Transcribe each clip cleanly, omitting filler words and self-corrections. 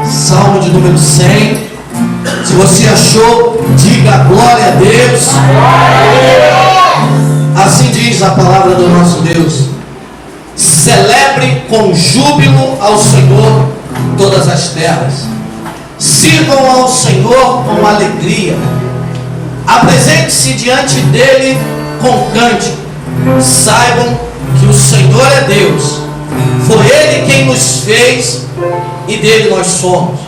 Salmo de número 100. Se você achou, diga glória a Deus. Assim diz a palavra do nosso Deus: celebre com júbilo ao Senhor todas as terras. Sirvam ao Senhor com alegria. Apresente-se diante dele com cântico. Saibam que o Senhor é Deus. Foi Ele quem nos fez e dele nós somos.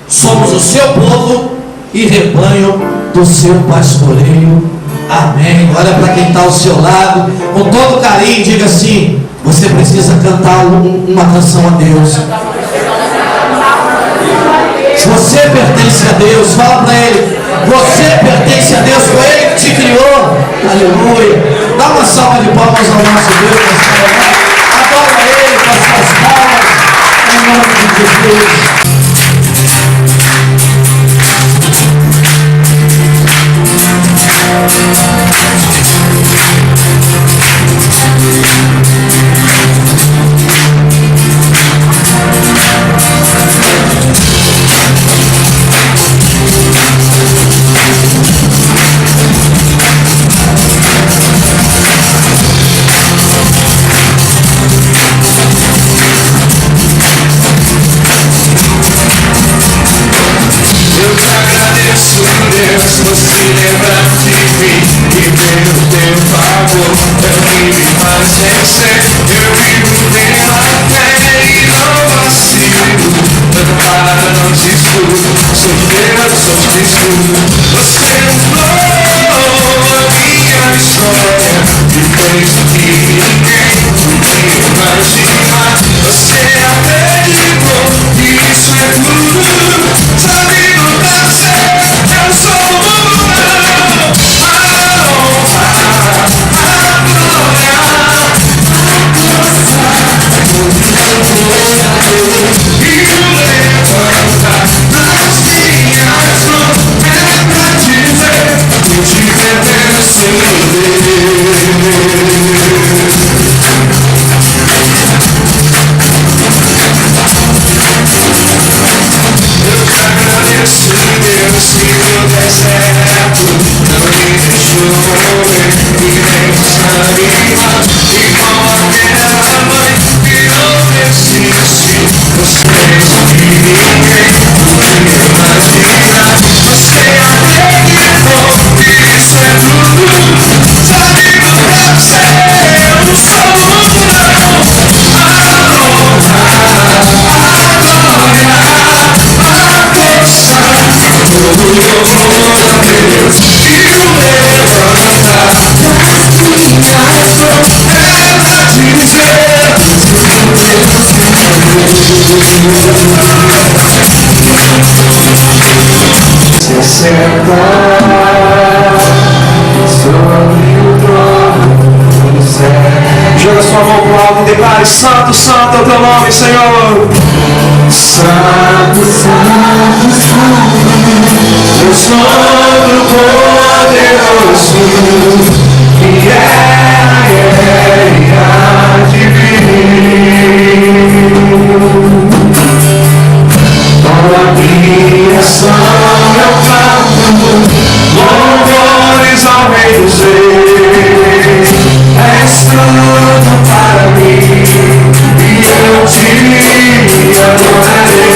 Somos o seu povo e rebanho do seu pastoreio. Amém. Olha para quem está ao seu lado, com todo carinho, e diga assim: você precisa cantar uma canção a Deus. Se você pertence a Deus, fala para Ele: você pertence a Deus, foi Ele que te criou. Aleluia. Dá uma salva de palmas ao nosso Deus. Adora Ele com as suas palmas, em nome de Jesus. Você lembra de mim e pelo teu favor é o que me faz vencer. Eu vivo pela fé e não vacilo, tanto para não te escuro. Sou Deus, sou escuro. Você mudou a minha história e fez o que ninguém podia imaginar. Você acreditou que isso é tudo. Sabe, não dá certo, eu sou o joga sua mão pro alto e declare: santo, santo é o teu nome, Senhor. Santo, santo, santo, eu sou o poderoso, que é e há de vir. Toda criação eu canto louvores ao Rei dos Reis. És tudo para mim e eu te adorarei.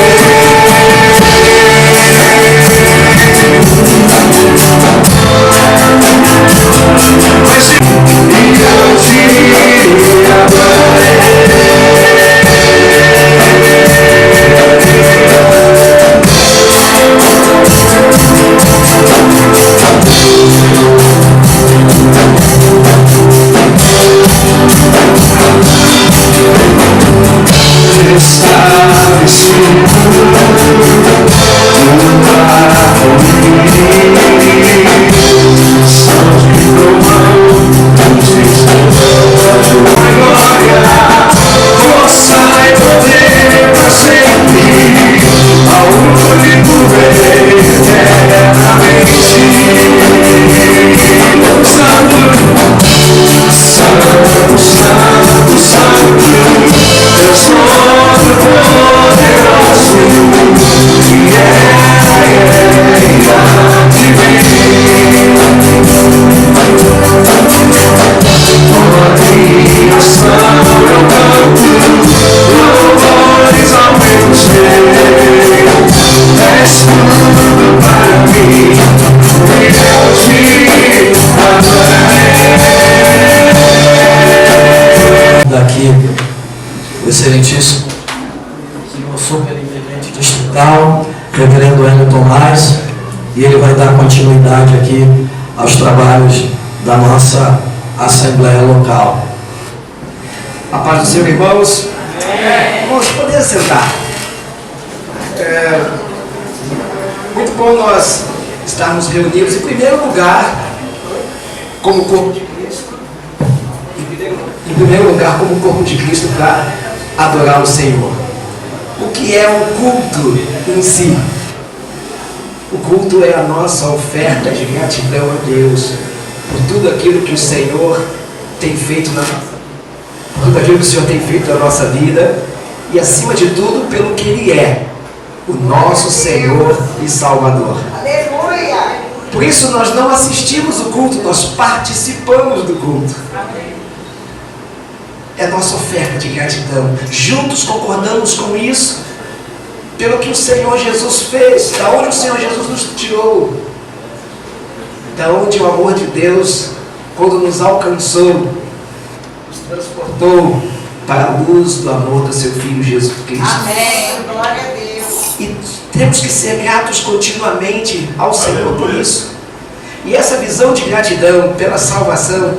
Santo, eu sou o poderoso. superintendente distrital, reverendo Hélio Tomás, e ele vai dar continuidade aqui aos trabalhos da nossa Assembleia Local. A paz do Senhor, irmãos. Irmãos, poder sentar. Muito bom nós estarmos reunidos, em primeiro lugar, como corpo de Cristo. Em primeiro lugar, como corpo de Cristo, para adorar o Senhor. O que é o culto em si? O culto é a nossa oferta de gratidão a Deus por tudo aquilo que o Senhor tem feito na nossa vida. Por tudo aquilo que o Senhor tem feito na nossa vida e, acima de tudo, pelo que Ele é, o nosso Senhor e Salvador. Aleluia! Por isso nós não assistimos o culto, nós participamos do culto. É nossa oferta de gratidão. Juntos concordamos com isso, pelo que o Senhor Jesus fez, da onde o Senhor Jesus nos tirou, da onde o amor de Deus, quando nos alcançou, nos transportou para a luz do amor do seu Filho Jesus Cristo. Amém. Glória a Deus. E temos que ser gratos continuamente ao Senhor por isso. E essa visão de gratidão pela salvação,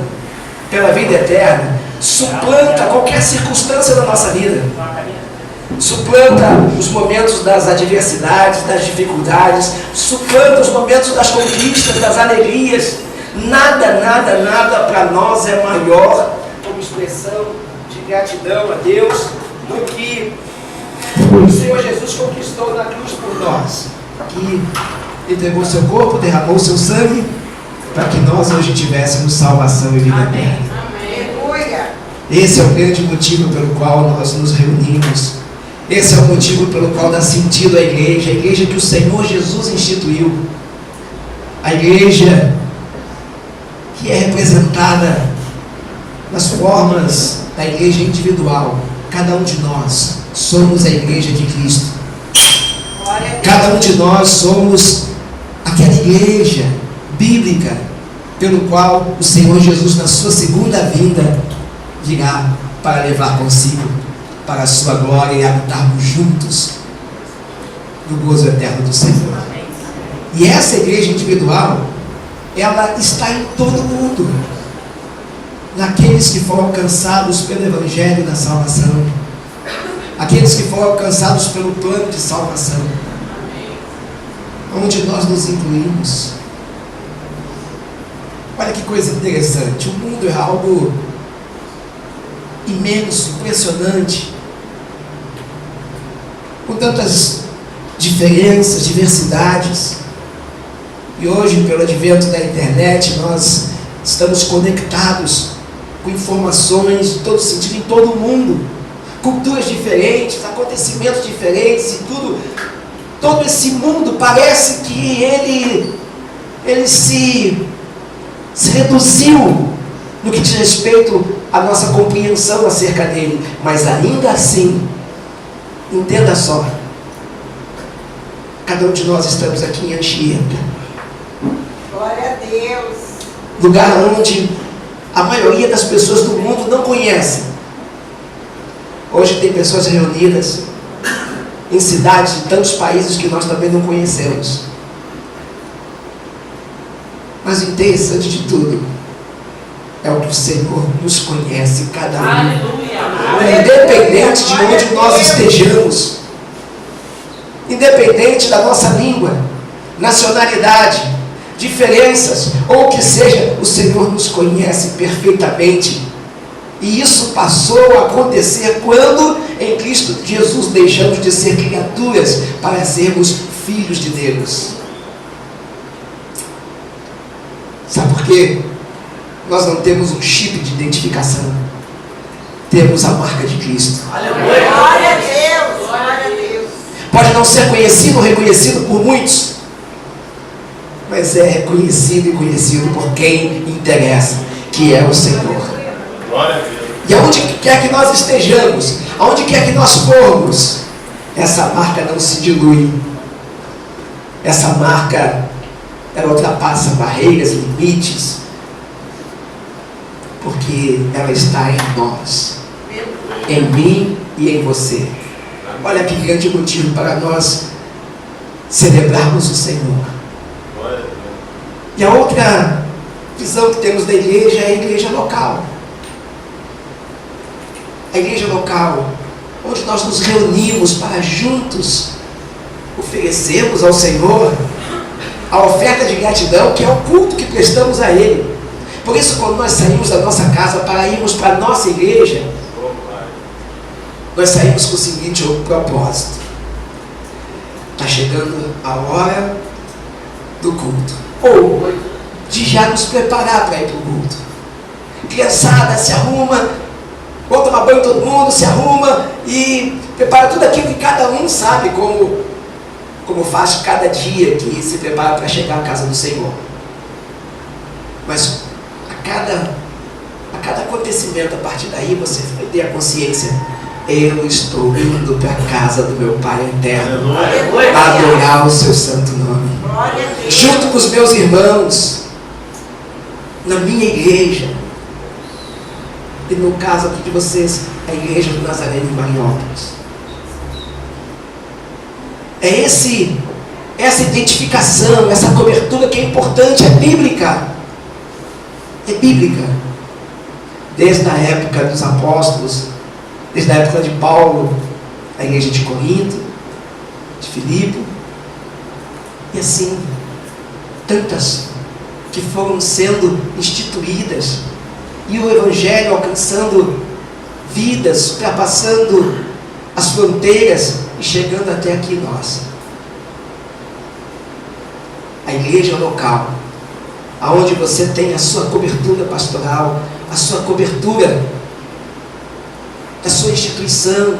pela vida eterna, suplanta qualquer circunstância da nossa vida. Suplanta os momentos das adversidades, das dificuldades, suplanta os momentos das conquistas, das alegrias. Nada para nós é maior como expressão de gratidão a Deus do que o Senhor Jesus conquistou na cruz por nós, que entregou seu corpo, derramou seu sangue, para que nós hoje tivéssemos salvação e vida eterna. Aleluia. Esse é o grande motivo pelo qual nós nos reunimos. Esse é o motivo pelo qual dá sentido a igreja que o Senhor Jesus instituiu. A igreja que é representada nas formas da igreja individual. Cada um de nós somos a igreja de Cristo. Cada um de nós somos aquela igreja bíblica pelo qual o Senhor Jesus, na sua segunda vinda, virá para levar consigo para a sua glória e habitarmos juntos no gozo eterno do Senhor. E essa igreja individual, ela está em todo mundo, naqueles que foram alcançados pelo Evangelho da salvação, aqueles que foram alcançados pelo plano de salvação, onde nós nos incluímos. Olha que coisa interessante, o mundo é algo imenso, impressionante, com tantas diferenças, diversidades. E hoje, pelo advento da internet, nós estamos conectados com informações de todo sentido, em todo o mundo, culturas diferentes, acontecimentos diferentes e tudo. Todo esse mundo parece que ele se reduziu no que diz respeito à nossa compreensão acerca dele, mas ainda assim, entenda só, cada um de nós estamos aqui em Anchieta, Glória a Deus. lugar onde a maioria das pessoas do mundo não conhecem. Hoje tem pessoas reunidas em cidades de tantos países que nós também não conhecemos. Mas o interessante de tudo é o que o Senhor nos conhece, cada um, independente de onde nós estejamos, independente da nossa língua, nacionalidade, diferenças, ou o que seja, o Senhor nos conhece perfeitamente. E isso passou a acontecer quando em Cristo Jesus deixamos de ser criaturas para sermos filhos de Deus. Sabe por quê? Nós não temos um chip de identificação, temos a marca de Cristo. Glória a Deus. Glória a Deus. Pode não ser conhecido ou reconhecido por muitos, mas é reconhecido e conhecido por quem interessa, que é o Senhor. E aonde quer que nós estejamos, aonde quer que nós formos, essa marca não se dilui. Essa marca, ela ultrapassa barreiras, limites, porque ela está em nós, em mim e em você. Olha que grande motivo para nós celebrarmos o Senhor. E a outra visão que temos da igreja é a igreja local. A igreja local, onde nós nos reunimos para juntos oferecermos ao Senhor a oferta de gratidão, que é o culto que prestamos a Ele. Por isso, quando nós saímos da nossa casa para irmos para a nossa igreja, nós saímos com o seguinte propósito: está chegando a hora do culto, ou de já nos preparar para ir para o culto. Criançada, se arruma, vamos tomar banho todo mundo, se arruma e prepara tudo aquilo que cada um sabe como faz cada dia que se prepara para chegar à casa do Senhor. Mas a cada acontecimento, a partir daí você vai ter a consciência: eu estou indo para a casa do meu Pai eterno, adorar o seu santo nome, junto com os meus irmãos, na minha igreja, e no caso aqui de vocês, a igreja do Nazareno em Mariópolis. É essa identificação, essa cobertura que é importante, é bíblica. É bíblica. Desde a época dos apóstolos, desde a época de Paulo, a igreja de Corinto, de Filipe, e assim, tantas que foram sendo instituídas, e o Evangelho alcançando vidas, ultrapassando as fronteiras e chegando até aqui nós. A igreja local, aonde você tem a sua cobertura pastoral, a sua cobertura da sua instituição,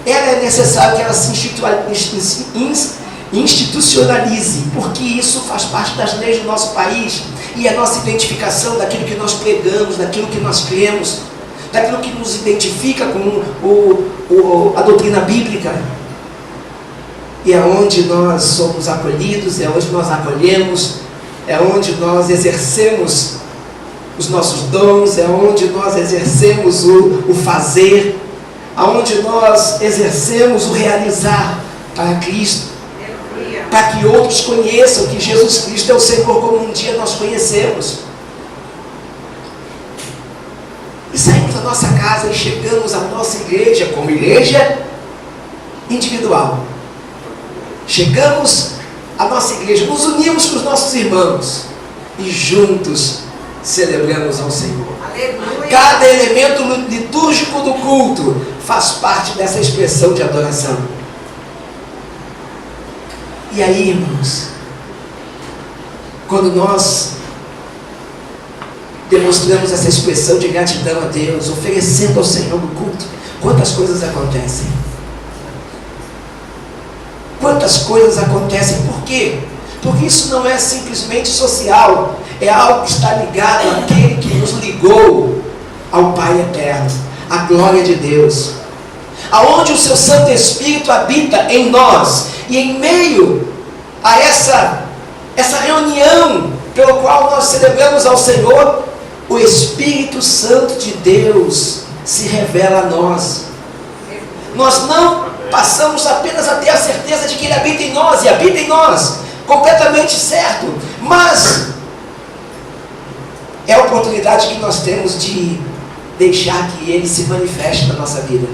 ela é necessário que ela se institucionalize, porque isso faz parte das leis do nosso país, e a nossa identificação daquilo que nós pregamos, daquilo que nós cremos, daquilo que nos identifica com a doutrina bíblica, e é onde nós somos acolhidos, é onde nós acolhemos, é onde nós exercemos os nossos dons, é onde nós exercemos o fazer, aonde nós exercemos o realizar para Cristo, para que outros conheçam que Jesus Cristo é o Senhor como um dia nós conhecemos. E saímos da nossa casa e chegamos à nossa igreja como igreja individual. Chegamos à nossa igreja, nos unimos com os nossos irmãos e juntos celebramos ao Senhor. Aleluia. Cada elemento litúrgico do culto faz parte dessa expressão de adoração. E aí, irmãos, quando nós demonstramos essa expressão de gratidão a Deus, oferecendo ao Senhor no culto, quantas coisas acontecem? Quantas coisas acontecem? Por quê? Porque isso não é simplesmente social, é algo que está ligado àquele que nos ligou ao Pai eterno, à glória de Deus, aonde o seu Santo Espírito habita em nós, e em meio a essa reunião pelo qual nós celebramos ao Senhor, o Espírito Santo de Deus se revela a nós. Nós não passamos apenas a ter a certeza de que Ele habita em nós, e habita em nós, completamente certo, mas é a oportunidade que nós temos de deixar que Ele se manifeste na nossa vida.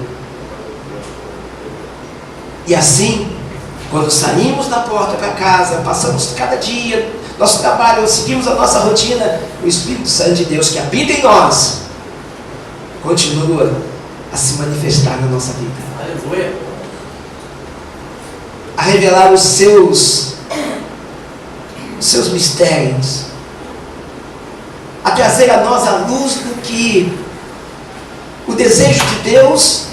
E assim, quando saímos da porta para casa, passamos cada dia nosso trabalho, seguimos a nossa rotina, o Espírito Santo de Deus que habita em nós continua a se manifestar na nossa vida. Aleluia. A revelar os seus mistérios, a trazer a nós a luz do que o desejo de Deus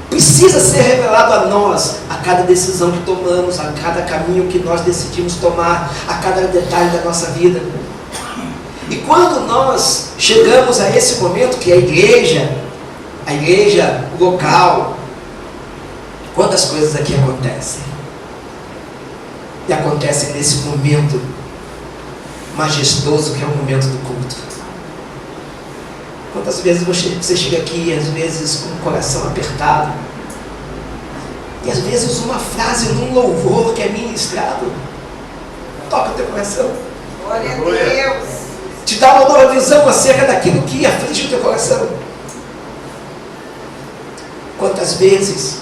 precisa ser revelado a nós, a cada decisão que tomamos, a cada caminho que nós decidimos tomar, a cada detalhe da nossa vida. E quando nós chegamos a esse momento que é a igreja local, quantas coisas aqui acontecem? E acontecem nesse momento majestoso que é o momento do culto. Quantas vezes você chega aqui, às vezes com o coração apertado, E às vezes uma frase num louvor que é ministrado toca o teu coração. Glória a Deus. Te dá uma nova visão acerca daquilo que aflige o teu coração. Quantas vezes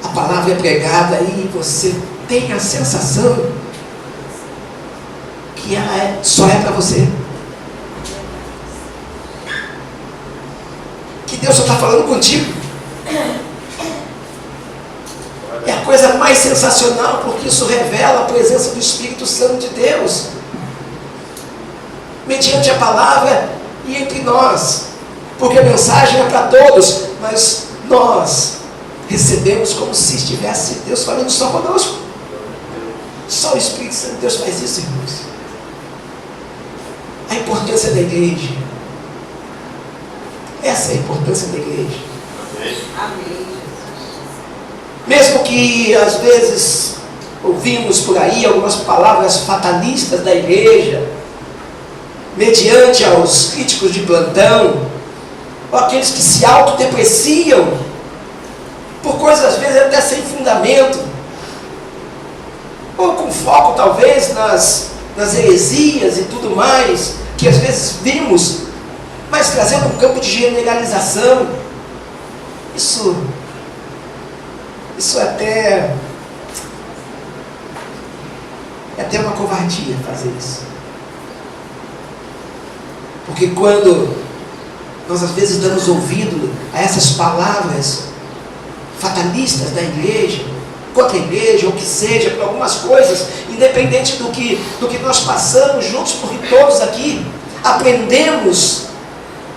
a palavra é pregada e você tem a sensação que ela só é para você. Que Deus só está falando contigo. É a coisa mais sensacional, porque isso revela a presença do Espírito Santo de Deus mediante a palavra e entre nós, porque a mensagem é para todos, mas nós recebemos como se estivesse Deus falando só conosco. Só o Espírito Santo de Deus faz isso, irmãos. A importância da igreja, essa é a importância da igreja. Amém. Mesmo que às vezes ouvimos por aí algumas palavras fatalistas da igreja, mediante aos críticos de plantão, ou aqueles que se autodepreciam por coisas às vezes até sem fundamento, ou com foco talvez nas heresias e tudo mais, que às vezes vimos, mas trazendo um campo de generalização. Isso é até uma covardia fazer isso. Porque quando nós às vezes damos ouvido a essas palavras fatalistas da igreja, contra a igreja, ou que seja, por algumas coisas, independente do que nós passamos juntos, porque todos aqui aprendemos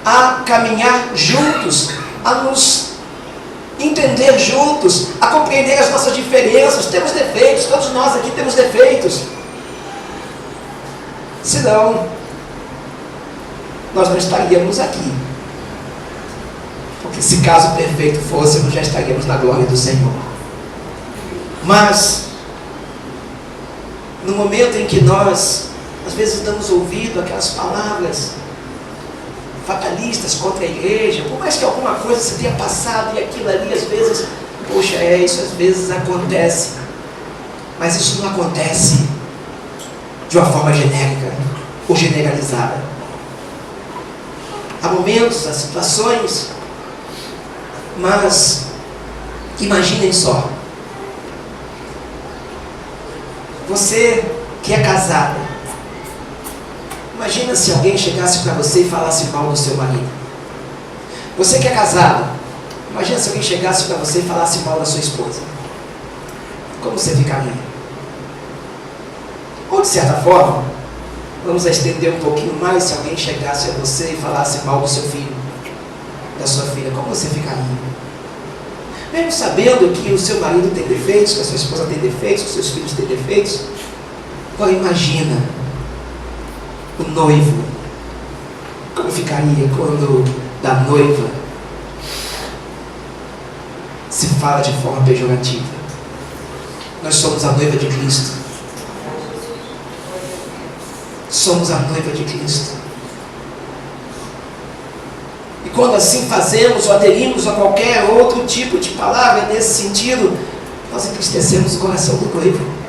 a caminhar juntos, a nos entender juntos, a compreender as nossas diferenças. Temos defeitos, todos nós aqui temos defeitos. Senão, nós não estaríamos aqui. Porque se caso perfeito fôssemos, já estaríamos na glória do Senhor. Mas, no momento em que nós, às vezes, damos ouvido àquelas palavras fatalistas contra a igreja, por mais que alguma coisa se tenha passado e aquilo ali, às vezes, poxa, isso às vezes acontece. Mas isso não acontece de uma forma genérica ou generalizada. Há momentos, há situações, mas imaginem só, você que é casada, imagina se alguém chegasse para você e falasse mal do seu marido. Você que é casado, imagina se alguém chegasse para você e falasse mal da sua esposa. Como você ficaria? Ou de certa forma, vamos estender um pouquinho mais, se alguém chegasse a você e falasse mal do seu filho, da sua filha, como você ficaria? Mesmo sabendo que o seu marido tem defeitos, que a sua esposa tem defeitos, que os seus filhos têm defeitos, agora imagina o noivo, como ficaria quando da noiva se fala de forma pejorativa? Nós somos a noiva de Cristo. Somos a noiva de Cristo. E quando assim fazemos ou aderimos a qualquer outro tipo de palavra nesse sentido, nós entristecemos o coração do noivo.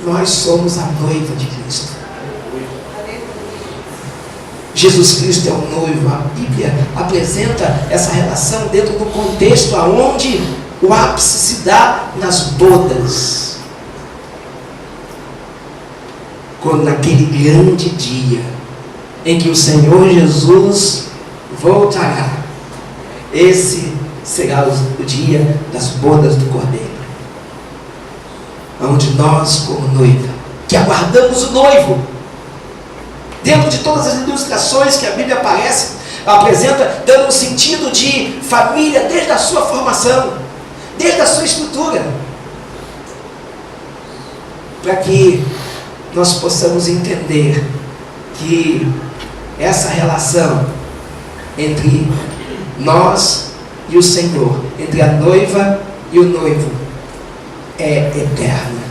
Nós somos a noiva de Cristo. Jesus Cristo é o noivo. A Bíblia apresenta essa relação dentro do contexto aonde o ápice se dá nas bodas. Quando naquele grande dia em que o Senhor Jesus voltará, esse será o dia das bodas do Cordeiro, onde nós, como noiva, que aguardamos o noivo, dentro de todas as ilustrações que a Bíblia apresenta, dando um sentido de família desde a sua formação, desde a sua estrutura, para que nós possamos entender que essa relação entre nós e o Senhor, entre a noiva e o noivo, é eterna.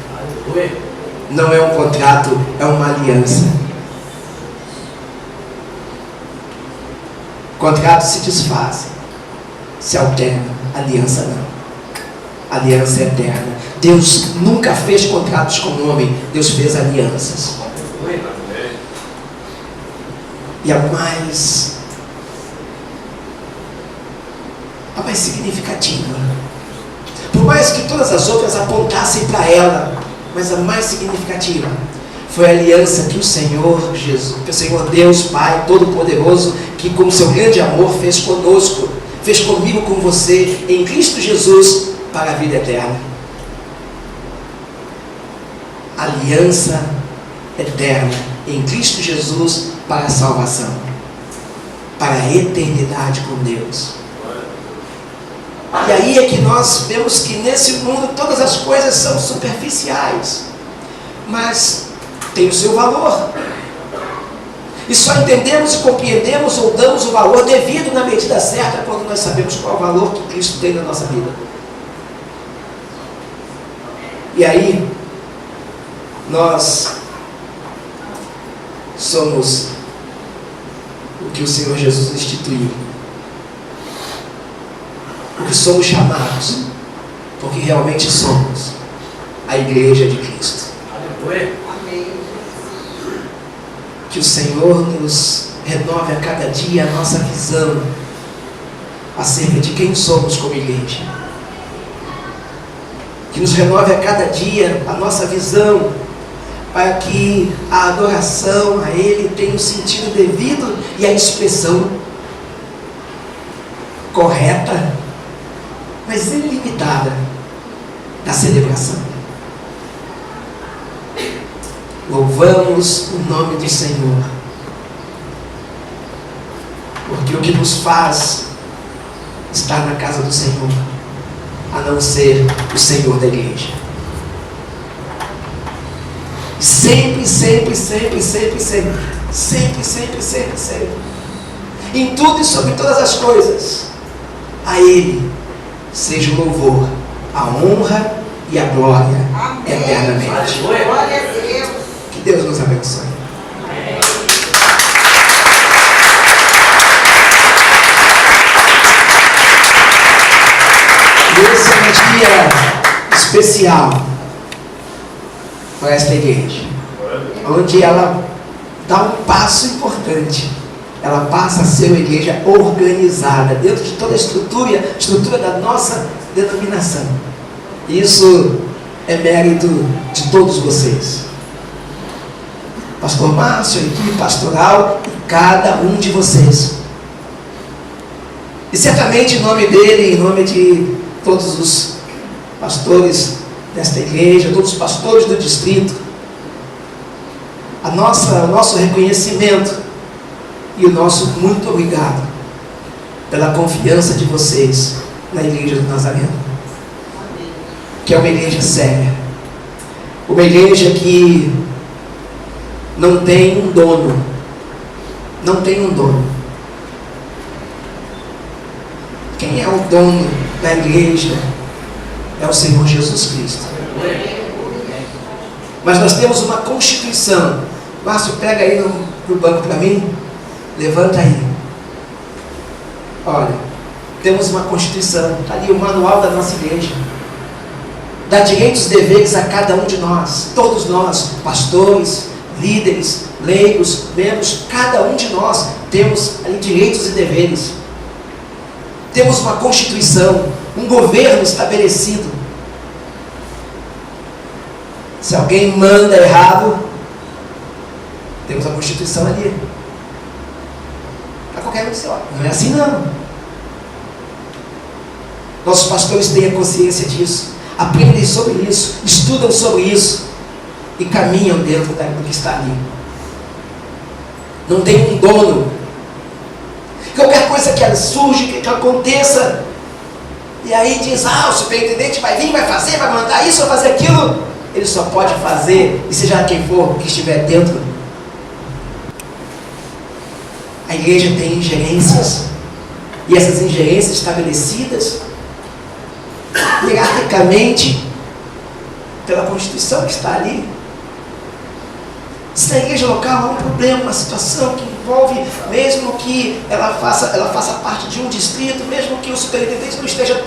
Não é um contrato, é uma aliança. Contratos se desfazem, se alternam, aliança não. Aliança é eterna. Deus nunca fez contratos com o homem, Deus fez alianças. E a mais significativa, por mais que todas as outras apontassem para ela, mas a mais significativa foi a aliança que o Senhor Jesus, que o Senhor Deus Pai Todo-Poderoso, que com seu grande amor fez conosco, fez comigo, com você, em Cristo Jesus, para a vida eterna. Aliança eterna em Cristo Jesus para a salvação, para a eternidade com Deus. E aí é que nós vemos que nesse mundo todas as coisas são superficiais, mas tem o seu valor. E só entendemos e compreendemos ou damos o valor devido na medida certa quando nós sabemos qual é o valor que Cristo tem na nossa vida. E aí nós somos o que o Senhor Jesus instituiu, o que somos chamados, porque realmente somos a igreja de Cristo. Amém. Que o Senhor nos renove a cada dia a nossa visão acerca de quem somos como igreja. Que nos renove a cada dia a nossa visão, para que a adoração a Ele tenha o sentido devido e a expressão correta, mas ilimitada da celebração. Louvamos o nome do Senhor, porque o que nos faz estar na casa do Senhor, a não ser o Senhor da igreja. Sempre, em tudo e sobre todas as coisas, a Ele seja o louvor, a honra e a glória. Amém. Eternamente. Glória a Deus. Que Deus nos abençoe. Esse é um dia especial para esta igreja, onde ela dá um passo importante. Ela passa a ser uma igreja organizada dentro de toda a estrutura da nossa denominação. Isso é mérito de todos vocês, pastor Márcio, a equipe pastoral e cada um de vocês. E certamente em nome dele, em nome de todos os pastores desta igreja, todos os pastores do distrito, o nosso reconhecimento e o nosso muito obrigado pela confiança de vocês na igreja do Nazareno, que é uma igreja séria, uma igreja que não tem um dono, Quem é o dono da igreja é o Senhor Jesus Cristo. Mas nós temos uma constituição. Márcio, pega aí no banco para mim, levanta aí. Olha, temos uma constituição, está ali o manual da nossa igreja. Dá direitos e deveres a cada um de nós, todos nós, pastores, líderes, leigos, membros, cada um de nós temos ali direitos e deveres. Temos uma constituição, um governo estabelecido. Se alguém manda errado, temos a constituição ali. Para qualquer um dizer, olha, não é assim não. Nossos pastores têm a consciência disso, aprendem sobre isso, estudam sobre isso e caminham dentro do que está ali. Não tem um dono. Qualquer coisa que surge, que aconteça, e aí diz, o superintendente vai vir, vai fazer, vai mandar isso, vai fazer aquilo. Ele só pode fazer, e seja quem for que estiver dentro. A igreja tem ingerências, e essas ingerências estabelecidas hierarquicamente pela Constituição que está ali. Se na igreja local há um problema, uma situação que envolve, mesmo que ela faça parte de um distrito, mesmo que o superintendente não esteja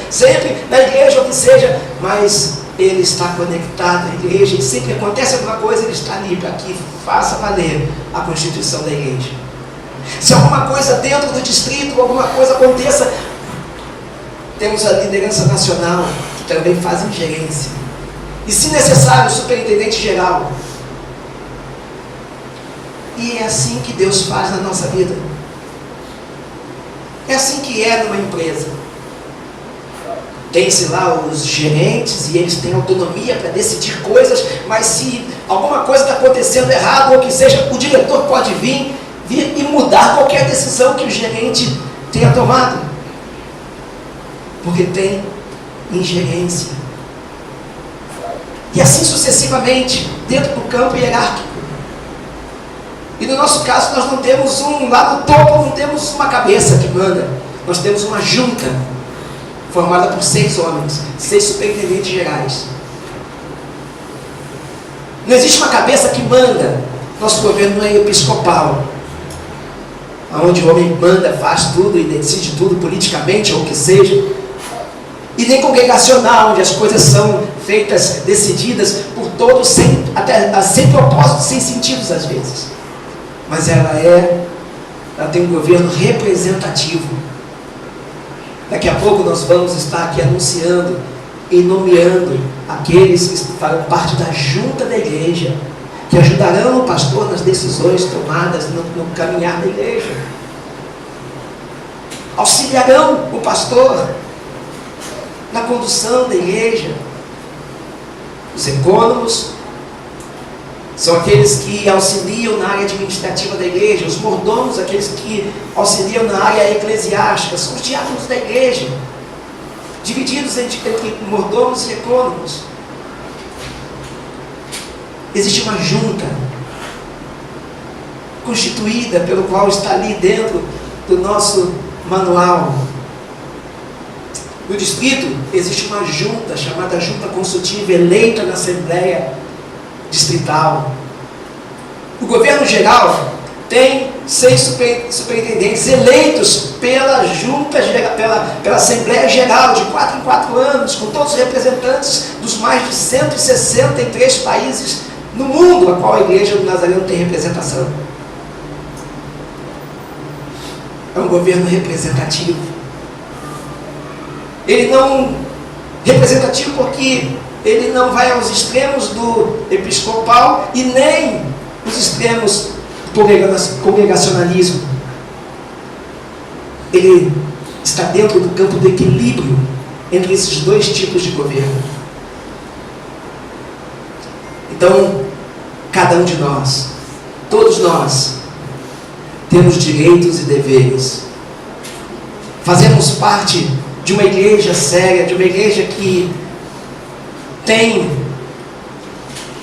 sempre na igreja, ou que seja, mas ele está conectado à igreja, e sempre que acontece alguma coisa, ele está ali para que faça valer a constituição da igreja. Se alguma coisa dentro do distrito, alguma coisa aconteça, temos a liderança nacional, que também faz ingerência. E se necessário, o superintendente geral. E é assim que Deus faz na nossa vida. É assim que é numa empresa. Tem-se lá os gerentes e eles têm autonomia para decidir coisas, mas se alguma coisa está acontecendo errado, ou que seja, o diretor pode vir e mudar qualquer decisão que o gerente tenha tomado. Porque tem ingerência. E assim sucessivamente, dentro do campo hierárquico. E no nosso caso, nós não temos lá no topo, não temos uma cabeça que manda. Nós temos uma junta, formada por 6 homens, 6 superintendentes gerais. Não existe uma cabeça que manda. Nosso governo não é episcopal, onde o homem manda, faz tudo e decide tudo politicamente, ou o que seja. E nem congregacional, onde as coisas são feitas, decididas por todos, sem propósitos, sem sentidos às vezes. Mas ela tem um governo representativo. Daqui a pouco nós vamos estar aqui anunciando e nomeando aqueles que farão parte da junta da igreja, que ajudarão o pastor nas decisões tomadas no caminhar da igreja. Auxiliarão o pastor na condução da igreja. Os ecônomos são aqueles que auxiliam na área administrativa da igreja. Os mordomos, aqueles que auxiliam na área eclesiástica. São os diáconos da igreja, divididos entre mordomos e ecônomos. Existe uma junta constituída, pelo qual está ali dentro do nosso manual. No distrito existe uma junta, chamada Junta Consultiva, eleita na Assembleia Distrital. O governo geral tem 6 superintendentes eleitos pela Junta, pela Assembleia Geral, de 4 em 4 anos, com todos os representantes dos mais de 163 países no mundo, a qual a Igreja do Nazareno tem representação. É um governo representativo. Ele não representativo porque ele não vai aos extremos do episcopal e nem os extremos do congregacionalismo. Ele está dentro do campo do equilíbrio entre esses 2 tipos de governo. Então, cada um de nós, todos nós, temos direitos e deveres. Fazemos parte de uma igreja séria, de uma igreja que tem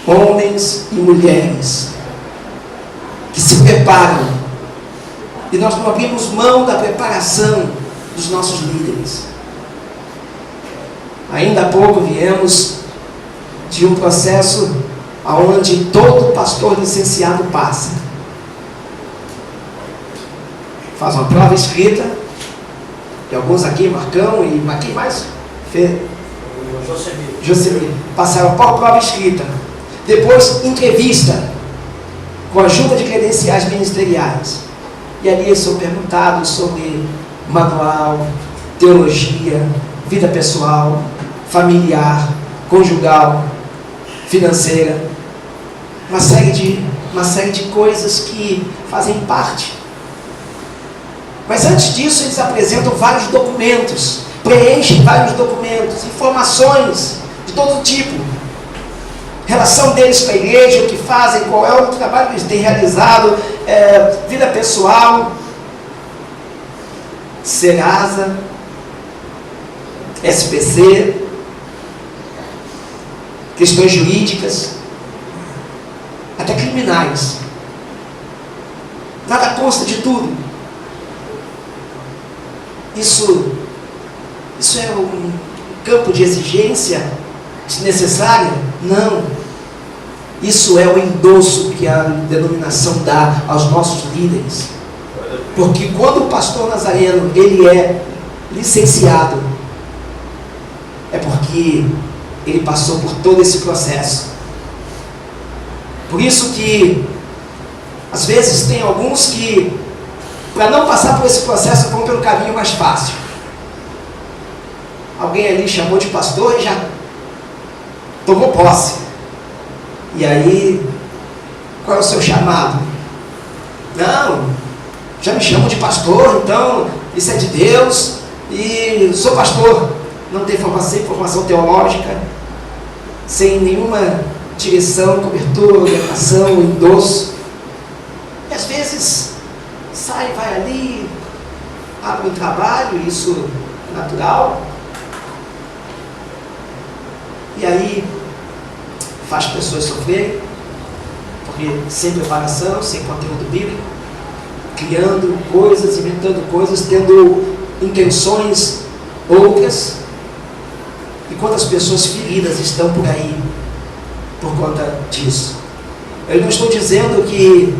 homens e mulheres que se preparam, e nós não abrimos mão da preparação dos nossos líderes. Ainda há pouco viemos de um processo onde todo pastor licenciado passa. Faz uma prova escrita, e alguns aqui, Marcão, e aqui mais? Josemir. Passaram por prova escrita. Depois, entrevista, com a ajuda de credenciais ministeriais. E ali são perguntados sobre manual, teologia, vida pessoal, familiar, conjugal, financeira. Uma série de coisas que fazem parte. Mas antes disso, eles apresentam vários documentos, preenchem vários documentos, informações de todo tipo. Relação deles com a igreja, o que fazem, qual é o trabalho que eles têm realizado, vida pessoal, Serasa, SPC, questões jurídicas, até criminais. Nada consta de tudo. Isso é um campo de exigência desnecessária? Não. Isso é o endosso que a denominação dá aos nossos líderes. Porque quando o pastor Nazareno ele é licenciado, é porque ele passou por todo esse processo. Por isso que às vezes tem alguns que, para não passar por esse processo, vão pelo caminho mais fácil. Alguém ali chamou de pastor e já tomou posse. E aí, qual é o seu chamado? Não, já me chamam de pastor, então isso é de Deus, e sou pastor. Não tem formação teológica, sem nenhuma direção, cobertura, orientação, endosso. E às vezes sai, vai ali, abre um trabalho, isso é natural. E aí faz pessoas sofrerem, porque sem preparação, sem conteúdo bíblico, criando coisas, inventando coisas, tendo intenções outras. E quantas pessoas feridas estão por aí por conta disso? Eu não estou dizendo que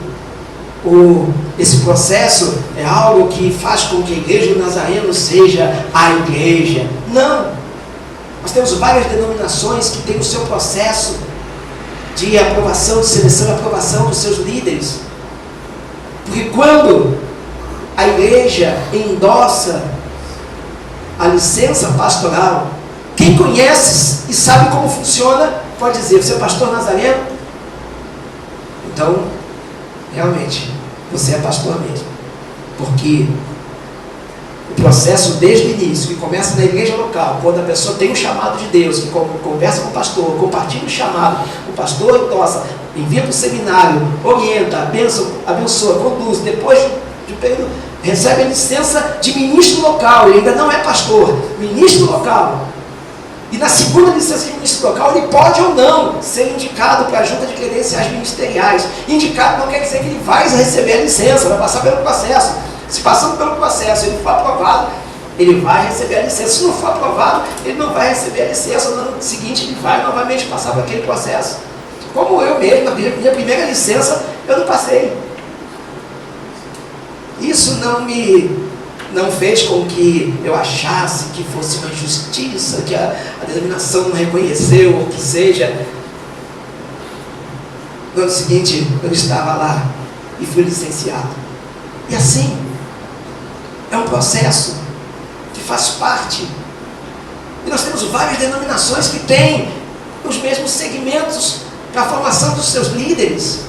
esse processo é algo que faz com que a igreja do Nazareno seja a igreja. Não! Nós temos várias denominações que têm o seu processo de aprovação, de seleção e aprovação dos seus líderes. Porque quando a igreja endossa a licença pastoral, quem conhece e sabe como funciona, pode dizer: você é pastor Nazareno? Então, realmente, você é pastor mesmo. Porque o processo desde o início, que começa na igreja local, quando a pessoa tem um chamado de Deus, que conversa com o pastor, compartilha o chamado, o pastor endossa, envia para o seminário, orienta, abençoa, conduz, depois de um período, recebe a licença de ministro local. Ele ainda não é pastor, ministro local. E na segunda licença de ministro local, ele pode ou não ser indicado para a junta de credenciais ministeriais. Indicado não quer dizer que ele vai receber a licença, vai passar pelo processo. Se passando pelo processo ele for aprovado, ele vai receber a licença. Se não for aprovado, ele não vai receber a licença. No ano seguinte, ele vai novamente passar por aquele processo. Como eu mesmo, na minha primeira licença, eu não passei. Isso não fez com que eu achasse que fosse uma injustiça, que a denominação não reconheceu, ou que seja. No ano seguinte, eu estava lá e fui licenciado. E assim, é um processo que faz parte. E nós temos várias denominações que têm os mesmos segmentos para a formação dos seus líderes,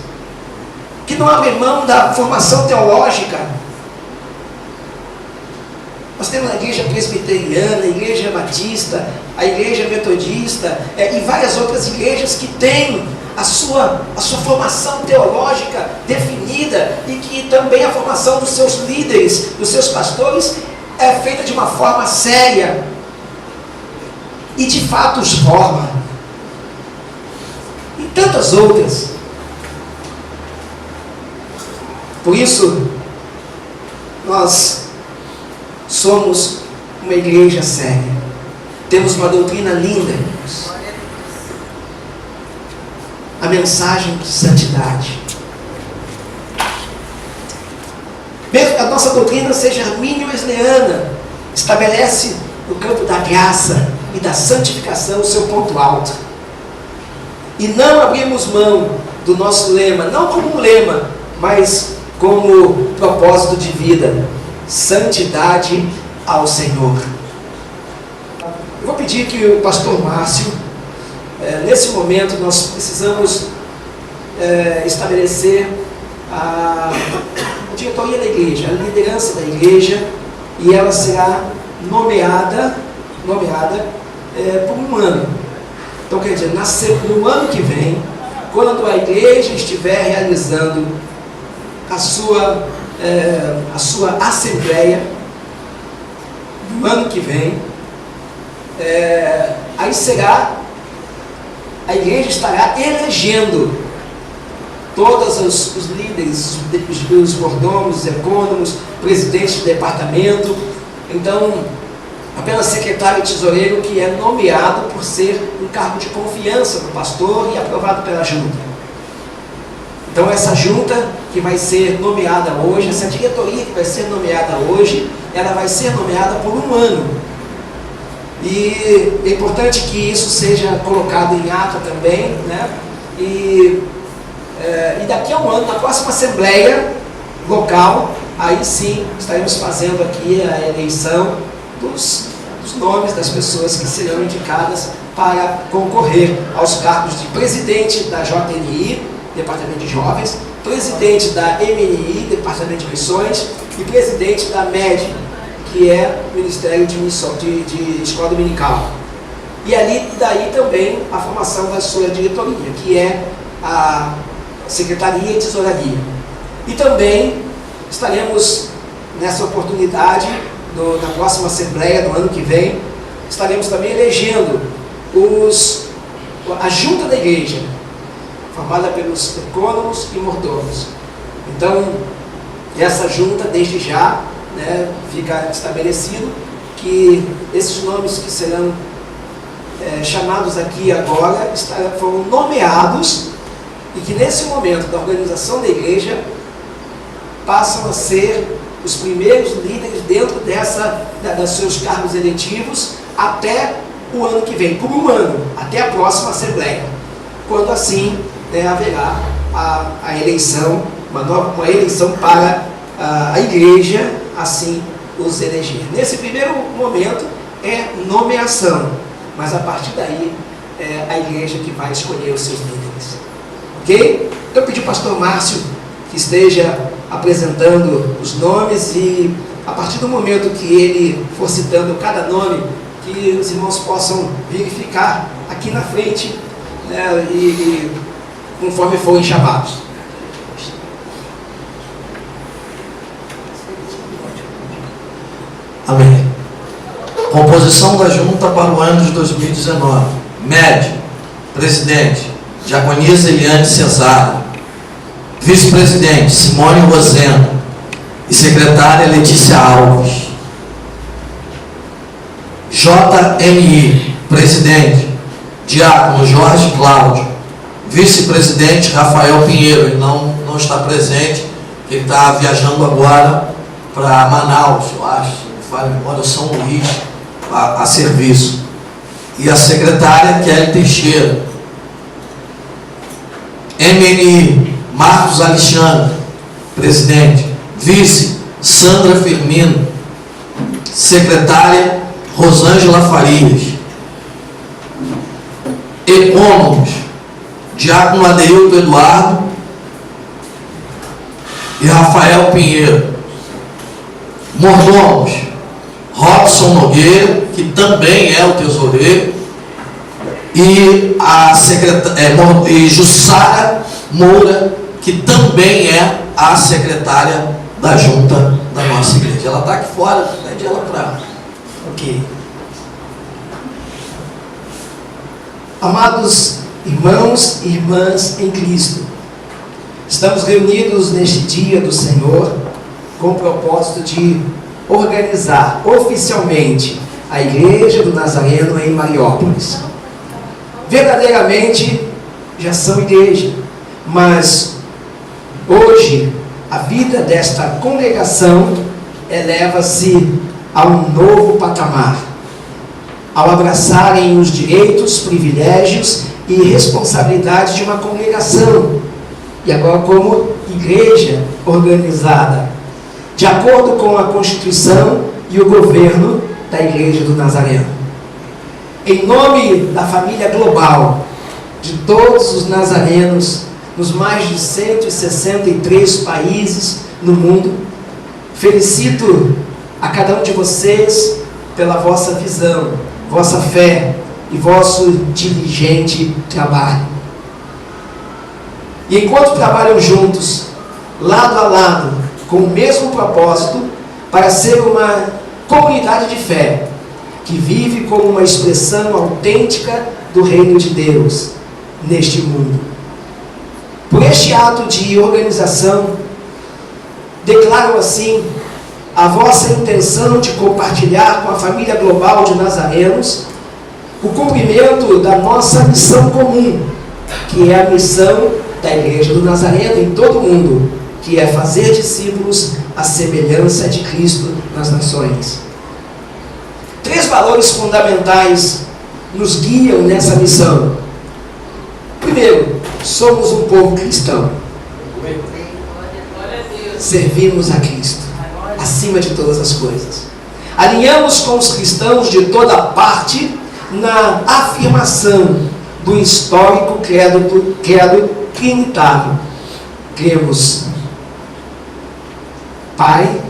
que não abrem mão da formação teológica. Nós temos a igreja presbiteriana, a igreja batista, a igreja metodista, e várias outras igrejas que têm a sua formação teológica definida, e que também a formação dos seus líderes, dos seus pastores, é feita de uma forma séria e de fato os forma. E tantas outras. Por isso, nós somos uma igreja séria. Temos uma doutrina linda, irmãos. A mensagem de santidade. Mesmo que a nossa doutrina seja armínio-wesleana, estabelece no campo da graça e da santificação o seu ponto alto. E não abrimos mão do nosso lema, não como um lema, mas como propósito de vida: santidade ao Senhor. Eu vou pedir que o pastor Márcio, nesse momento nós precisamos estabelecer a diretoria da igreja, a liderança da igreja, e ela será nomeada por um ano. Então, quer dizer, no ano que vem, quando a igreja estiver realizando a sua assembleia, no ano que vem, aí a igreja estará elegendo todos os líderes, os mordomos, os ecônomos, presidentes de departamento. Então, apenas secretário e tesoureiro que é nomeado por ser um cargo de confiança do pastor e aprovado pela junta. Então essa junta que vai ser nomeada hoje, essa diretoria que vai ser nomeada hoje, ela vai ser nomeada por um ano. E é importante que isso seja colocado em ata também, né? E daqui a um ano, na próxima assembleia local, aí sim estaremos fazendo aqui a eleição dos nomes das pessoas que serão indicadas para concorrer aos cargos de presidente da JNI, Departamento de Jovens, presidente da MNI, Departamento de Missões, e presidente da MED, que é o Ministério de Escola Dominical. E daí também a formação da sua diretoria, que é a Secretaria e Tesouraria. E também estaremos nessa oportunidade, na próxima Assembleia do ano que vem, estaremos também elegendo a Junta da Igreja, formada pelos ecônomos e mordomos. Então, essa junta, desde já, né, fica estabelecido que esses nomes que serão chamados aqui agora foram nomeados, e que nesse momento da organização da igreja passam a ser os primeiros líderes dentro dos seus cargos eletivos até o ano que vem, por um ano, até a próxima Assembleia, quando assim haverá a eleição, uma eleição para a igreja assim os eleger. Nesse primeiro momento é nomeação, mas a partir daí é a igreja que vai escolher os seus líderes. Ok? Eu pedi ao pastor Márcio que esteja apresentando os nomes, e a partir do momento que ele for citando cada nome, que os irmãos possam verificar aqui na frente, né, e conforme forem chamados. Amém. Composição da junta para o ano de 2019. MED, presidente, Diaconisa Eliane Cesário. Vice-presidente, Simone Rosena. E secretária, Letícia Alves. JNI, presidente, Diácono Jorge Cláudio. Vice-presidente, Rafael Pinheiro. Ele não está presente, ele está viajando agora para Manaus, eu acho, agora São Luís, a serviço. E a secretária, Kelly Teixeira. MNI, Marcos Alexandre, presidente. Vice, Sandra Firmino. Secretária, Rosângela Farias. Ecônomos, Diácono Adeildo Eduardo e Rafael Pinheiro. Mordomos, Robson Nogueira, que também é o tesoureiro, e a e Jussara Moura, que também é a secretária da junta da nossa igreja. Ela está aqui fora, pede ela para... Ok. Amados irmãos e irmãs em Cristo, estamos reunidos neste dia do Senhor com o propósito de organizar oficialmente a Igreja do Nazareno em Mariópolis. Verdadeiramente já são igreja, mas hoje a vida desta congregação eleva-se a um novo patamar, ao abraçarem os direitos, privilégios e responsabilidades de uma congregação, e agora como igreja organizada, de acordo com a Constituição e o governo da Igreja do Nazareno. Em nome da família global, de todos os nazarenos, nos mais de 163 países no mundo, felicito a cada um de vocês pela vossa visão, vossa fé e vosso diligente trabalho. E enquanto trabalham juntos, lado a lado, com o mesmo propósito, para ser uma comunidade de fé, que vive como uma expressão autêntica do reino de Deus neste mundo. Por este ato de organização, declaro assim a vossa intenção de compartilhar com a família global de nazarenos o cumprimento da nossa missão comum, que é a missão da Igreja do Nazareno em todo o mundo, que é fazer discípulos à semelhança de Cristo nas nações. 3 valores fundamentais nos guiam nessa missão. Primeiro, somos um povo cristão. Servimos a Cristo acima de todas as coisas. Alinhamos com os cristãos de toda parte na afirmação do histórico credo trinitário. Cremos Pai,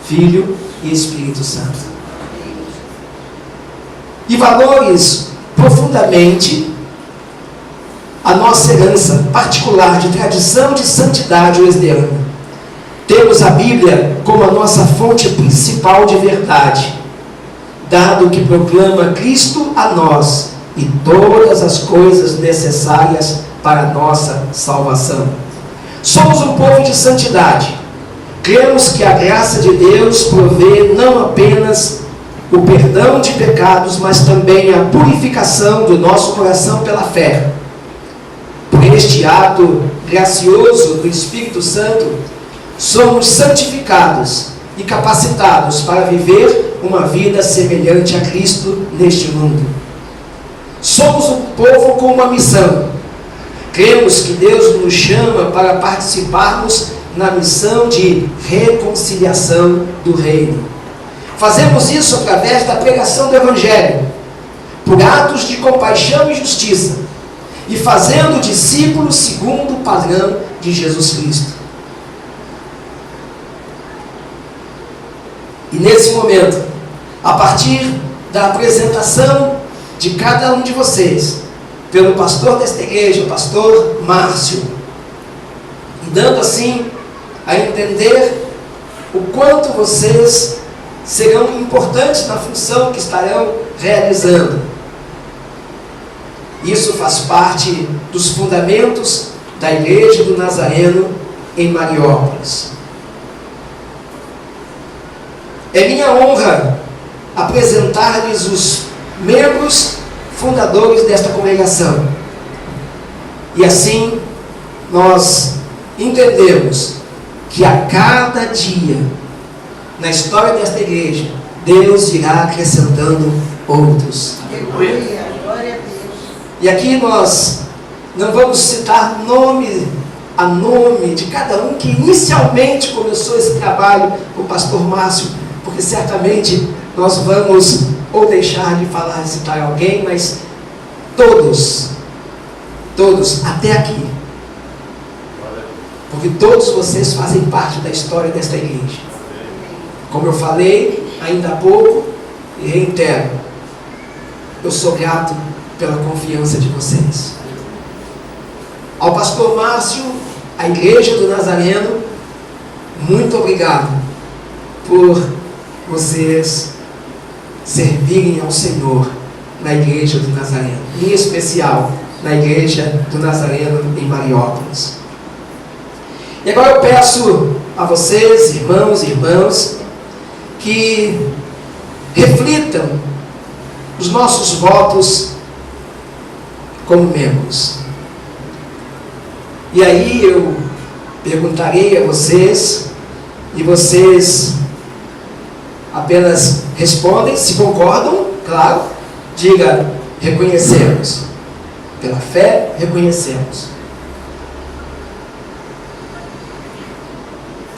Filho e Espírito Santo. E valores profundamente a nossa herança particular de tradição de santidade wesleyana. Temos a Bíblia como a nossa fonte principal de verdade, dado que proclama Cristo a nós e todas as coisas necessárias para a nossa salvação. Somos um povo de santidade. Cremos que a graça de Deus provê não apenas o perdão de pecados, mas também a purificação do nosso coração pela fé. Por este ato gracioso do Espírito Santo, somos santificados e capacitados para viver uma vida semelhante a Cristo neste mundo. Somos um povo com uma missão. Cremos que Deus nos chama para participarmos na missão de reconciliação do reino. Fazemos isso através da pregação do Evangelho, por atos de compaixão e justiça, e fazendo discípulos segundo o padrão de Jesus Cristo. E nesse momento, a partir da apresentação de cada um de vocês, pelo pastor desta igreja, o pastor Márcio, e dando assim a entender o quanto vocês serão importantes na função que estarão realizando. Isso faz parte dos fundamentos da Igreja do Nazareno em Mariópolis. É minha honra apresentar-lhes os membros fundadores desta congregação. E assim nós entendemos que a cada dia, na história desta igreja, Deus irá acrescentando outros. Aleluia, glória a Deus. E aqui nós não vamos citar nome a nome de cada um que inicialmente começou esse trabalho, o pastor Márcio, porque certamente nós vamos ou deixar de falar e citar alguém, mas todos até aqui, porque todos vocês fazem parte da história desta igreja. Como eu falei ainda há pouco e reitero, eu sou grato pela confiança de vocês. Ao pastor Márcio, a Igreja do Nazareno, muito obrigado por vocês servirem ao Senhor na Igreja do Nazareno, em especial na Igreja do Nazareno em Mariópolis. E agora eu peço a vocês, irmãos e irmãs, que reflitam os nossos votos como membros. E aí eu perguntarei a vocês, e vocês apenas respondem se concordam, claro. Diga: reconhecemos. Pela fé, reconhecemos.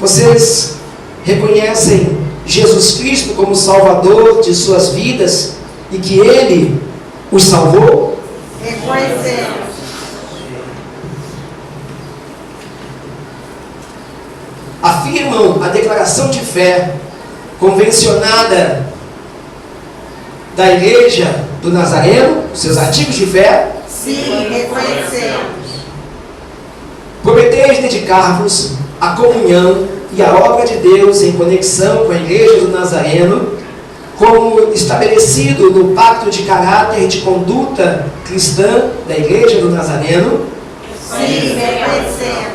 Vocês reconhecem Jesus Cristo como Salvador de suas vidas e que Ele os salvou? Reconhecemos. Afirmam a declaração de fé convencionada da Igreja do Nazareno, seus artigos de fé? Sim, reconhecemos. Prometeis dedicar-vos à comunhão e à obra de Deus em conexão com a Igreja do Nazareno, como estabelecido no pacto de caráter e de conduta cristã da Igreja do Nazareno? Sim, reconhecemos.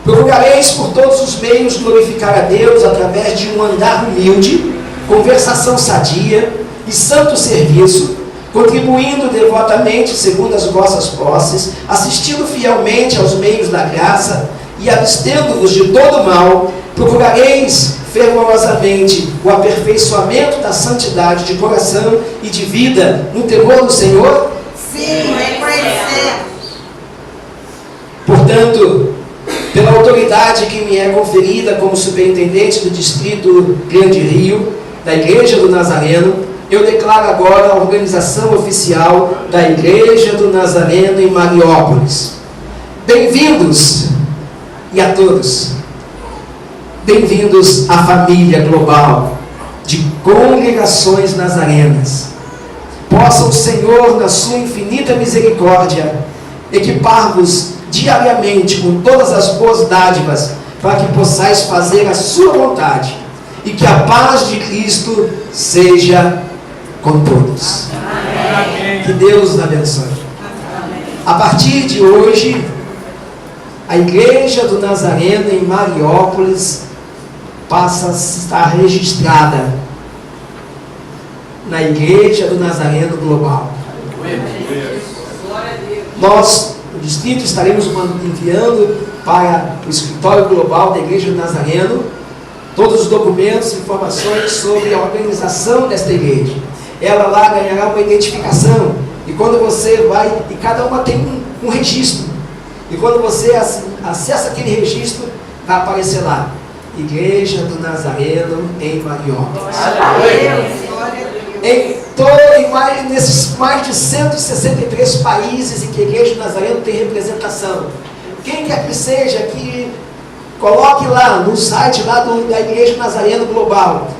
Procurareis por todos os meios glorificar a Deus através de um andar humilde, conversação sadia e santo serviço, contribuindo devotamente segundo as vossas posses, assistindo fielmente aos meios da graça e abstendo-vos de todo mal, procurareis fervorosamente o aperfeiçoamento da santidade de coração e de vida no temor do Senhor? Sim, reconhecemos. Portanto, pela autoridade que me é conferida como superintendente do Distrito Grande Rio, da Igreja do Nazareno, eu declaro agora a organização oficial da Igreja do Nazareno em Mariópolis. Bem-vindos e a todos. Bem-vindos à família global de congregações nazarenas. Possa o Senhor, na sua infinita misericórdia, equipar-vos diariamente com todas as boas dádivas, para que possais fazer a sua vontade, e que a paz de Cristo seja com todos. Amém. Que Deus os abençoe. Amém. A partir de hoje, a Igreja do Nazareno em Mariópolis passa a estar registrada na Igreja do Nazareno Global. Nós, o distrito, estaremos enviando para o escritório global da Igreja do Nazareno todos os documentos e informações sobre a organização desta igreja. Ela lá ganhará uma identificação, e quando você vai, e cada uma tem um registro, e quando você acessa aquele registro, vai aparecer lá: Igreja do Nazareno em Mariópolis. Nesses mais de 163 países em que a Igreja do Nazareno tem representação. Quem quer que seja, que coloque lá no site lá da Igreja do Nazareno Global,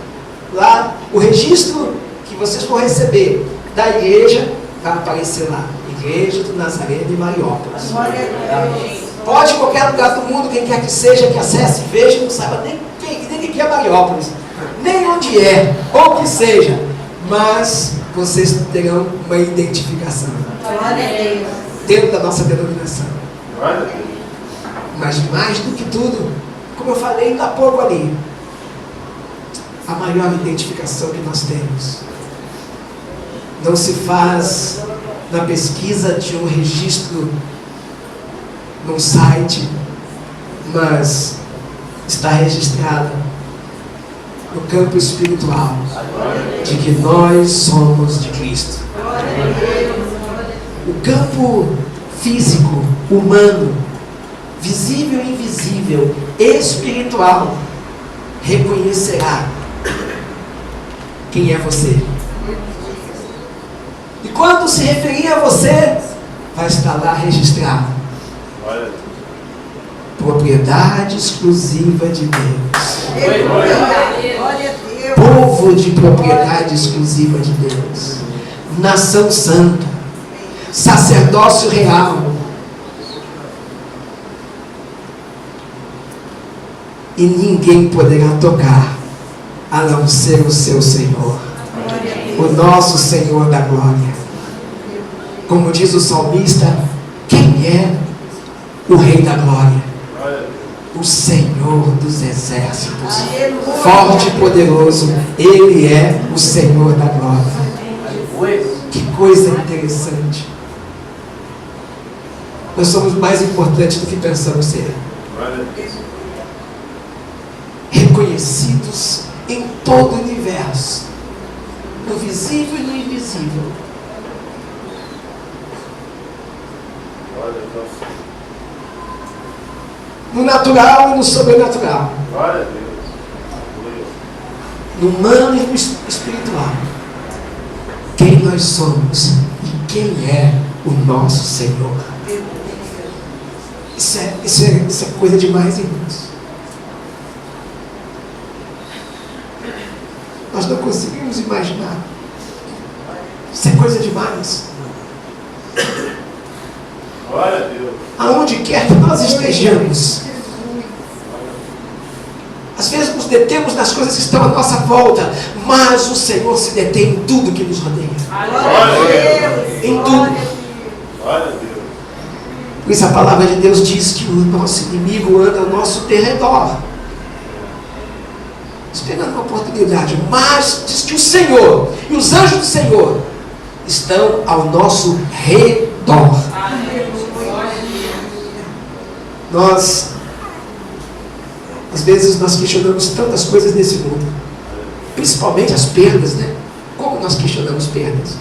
lá o registro que vocês vão receber da igreja, vai aparecer lá: Igreja do Nazareno em Mariópolis. Pode em qualquer lugar do mundo, quem quer que seja, que acesse, veja, não saiba nem que é Mariópolis, nem onde é, ou o que seja, mas vocês terão uma identificação dentro da nossa denominação. Mas mais do que tudo, como eu falei ainda há pouco ali, a maior identificação que nós temos não se faz na pesquisa de um registro num site, mas está registrada no campo espiritual de que nós somos de Cristo. O campo físico, humano, visível e invisível, espiritual, reconhecerá quem é você. E quando se referir a você, vai estar lá registrado: propriedade exclusiva de Deus. Povo de propriedade exclusiva de Deus. Nação santa. Sacerdócio real. E ninguém poderá tocar a não ser o seu Senhor, o nosso Senhor da glória. Como diz o salmista, quem é o Rei da glória? O Senhor dos exércitos, forte e poderoso, Ele é o Senhor da glória. Que coisa interessante. Nós somos mais importantes do que pensamos ser. Reconhecidos em todo o universo, no visível e no invisível. No natural e no sobrenatural. No humano e no espiritual. Quem nós somos e quem é o nosso Senhor. Isso é coisa demais, irmãos. Nós não conseguimos imaginar. Isso é coisa demais. Glória a Deus. Aonde quer que nós estejamos, às vezes nos detemos nas coisas que estão à nossa volta, mas o Senhor se detém em tudo que nos rodeia. Em tudo. Glória a Deus. Por isso a palavra de Deus diz que o nosso inimigo anda ao nosso derredor, esperando uma oportunidade. Mas diz que o Senhor e os anjos do Senhor estão ao nosso redor. Nós, às vezes, nós questionamos tantas coisas nesse mundo, principalmente as perdas, né? Como nós questionamos perdas?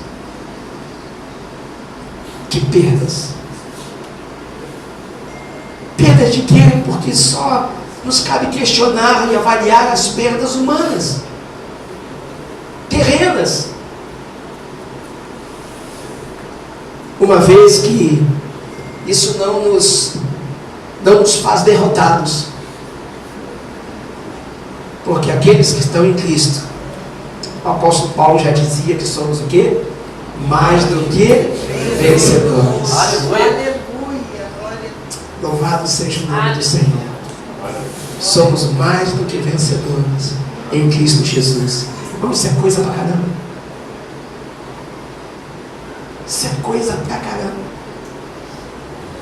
Que perdas? Perdas de quê? Porque só nos cabe questionar e avaliar as perdas humanas, terrenas. Uma vez que isso não nos faz derrotados, porque aqueles que estão em Cristo, o apóstolo Paulo já dizia que somos o quê? Mais do que vencedores. Aleluia. Louvado seja o nome do Senhor. Somos mais do que vencedores em Cristo Jesus. Vamos, isso é coisa pra caramba. Isso é coisa pra caramba.